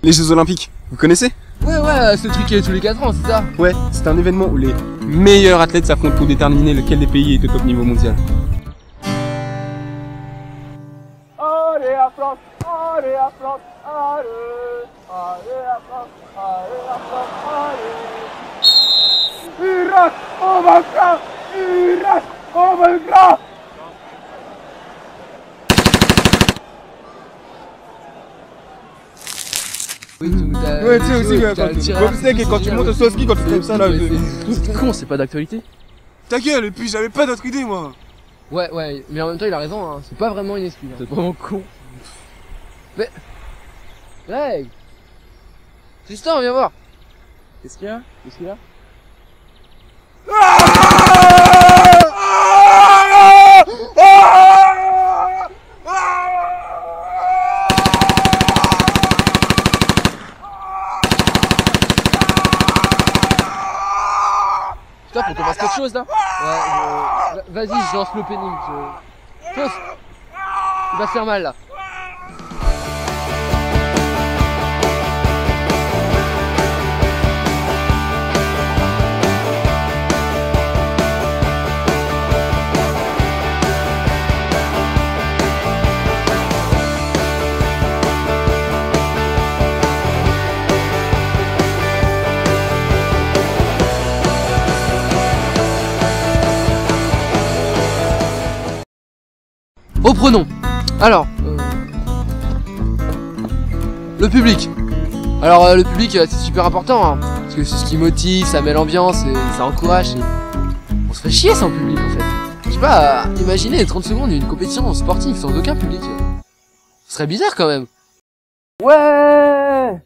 Les Jeux Olympiques, vous connaissez? Ouais, ce truc qui est tous les 4 ans, c'est ça? Ouais, c'est un événement où les meilleurs athlètes s'affrontent pour déterminer lequel des pays est au top niveau mondial. Allez la France, allez la France, allez la France, allez la France, allez. Irak, on vaincra! Irak, on vaincra! Oui, Ouais, tu sais aussi, quand tu montes au saut ski, quand tu fais ça là. C'est con, c'est pas d'actualité. Ta gueule, et puis j'avais pas d'autre idée moi. Ouais, mais en même temps il a raison, hein. C'est pas vraiment une excuse. C'est vraiment con. Mais... Hey Tristan, viens voir. Qu'est-ce qu'il y a? Putain, faut qu'on fasse quelque chose là. Ouais, vas-y, je lance le pénible. Fonce. Il va se faire mal là. Reprenons. Alors, le public. Alors le public c'est super important hein, parce que c'est ce qui motive, ça met l'ambiance et ça encourage. Et on se fait chier sans public en fait. Je sais pas, imaginez 30 secondes d'une compétition sportive sans aucun public. Ce serait bizarre quand même. Ouais.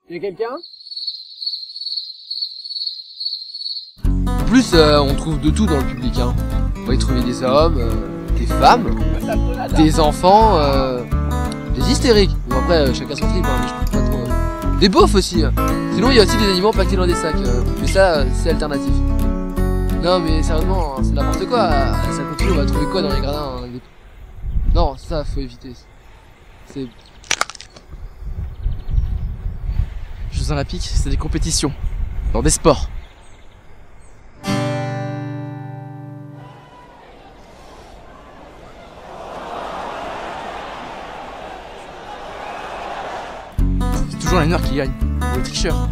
Y'a quelqu'un? En plus, on trouve de tout dans le public, hein. On va y trouver des hommes, des femmes, des enfants, des hystériques. Bon après, chacun son trip, hein, mais je trouve pas trop. Des beaufs aussi. Sinon, il y a aussi des animaux pactés dans des sacs. Mais ça, c'est alternatif. Non, mais sérieusement, hein, c'est n'importe quoi. Ça continue, on va trouver quoi dans les gradins hein, Non, ça, faut éviter. C'est... Jeux Olympiques, c'est des compétitions. Dans des sports. Toujours les nerfs qui gagnent, ou les tricheurs.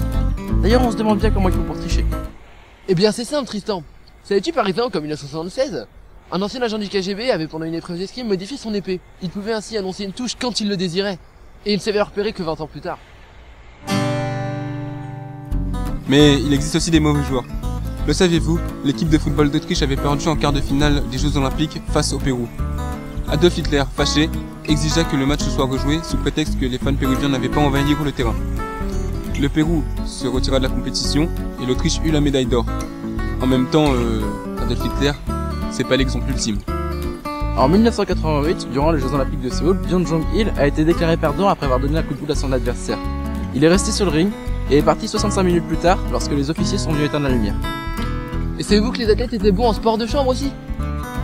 D'ailleurs, on se demande bien comment il faut pour tricher. Eh bien, c'est simple, Tristan. Savais-tu par exemple qu'en 1976, un ancien agent du KGB avait pendant une épreuve d'escrime modifié son épée. Il pouvait ainsi annoncer une touche quand il le désirait. Et il ne s'avait repéré que 20 ans plus tard. Mais il existe aussi des mauvais joueurs. Le saviez-vous, l'équipe de football d'Autriche avait perdu en quart de finale des Jeux Olympiques face au Pérou. Adolf Hitler, fâché, exigea que le match soit rejoué sous prétexte que les fans péruviens n'avaient pas envahi le terrain. Le Pérou se retira de la compétition et l'Autriche eut la médaille d'or. En même temps, Adolf Hitler, c'est pas l'exemple ultime. En 1988, durant les Jeux Olympiques de Séoul, Byung Jong-il a été déclaré perdant après avoir donné un coup de coude à son adversaire. Il est resté sur le ring et est parti 65 minutes plus tard lorsque les officiers sont venus éteindre la lumière. Et savez-vous que les athlètes étaient bons en sport de chambre aussi?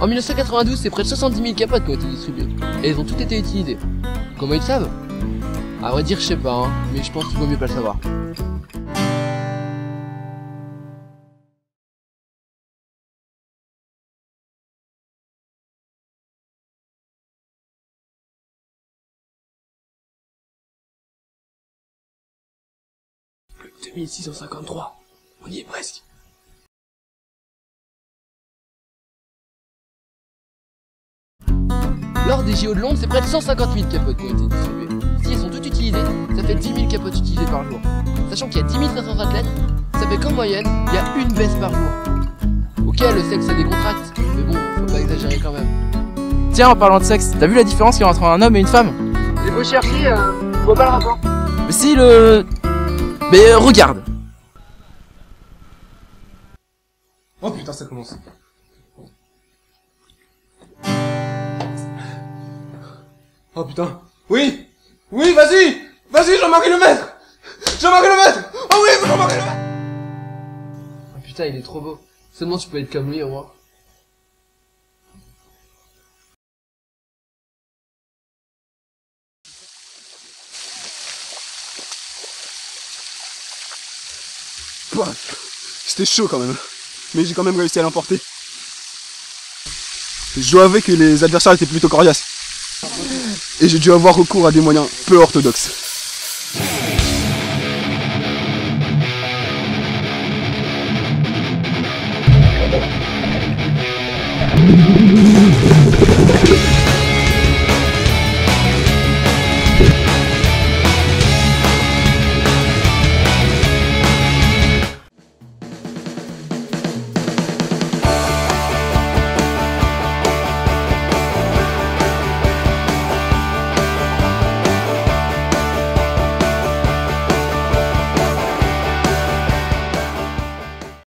En 1992, c'est près de 70 000 capotes qui ont été distribuées. Et elles ont toutes été utilisées. Comment ils le savent? À vrai dire, je sais pas, hein, mais je pense qu'il vaut mieux pas le savoir. Le 2653, on y est presque. Lors des JO de Londres, c'est près de 150 000 capotes qui ont été distribuées. Si elles sont toutes utilisées, ça fait 10 000 capotes utilisées par jour. Sachant qu'il y a 10 500 athlètes, ça fait qu'en moyenne, il y a une baisse par jour. Ok, le sexe ça décontracte, mais bon, faut pas exagérer quand même. Tiens, en parlant de sexe, t'as vu la différence qu'il y a entre un homme et une femme? Il faut chercher, je vois pas le rapport. Mais si, le... Mais regarde. Oh putain, ça commence. Oh putain. Oui, vas-y, Jean-Marie Lemaître. Oh oui, Jean-Marie Lemaître. Oh putain, il est trop beau. Seulement tu peux être comme lui au moins. C'était chaud quand même. Mais j'ai quand même réussi à l'emporter. Je dois avouer que les adversaires étaient plutôt coriaces. Et j'ai dû avoir recours à des moyens peu orthodoxes.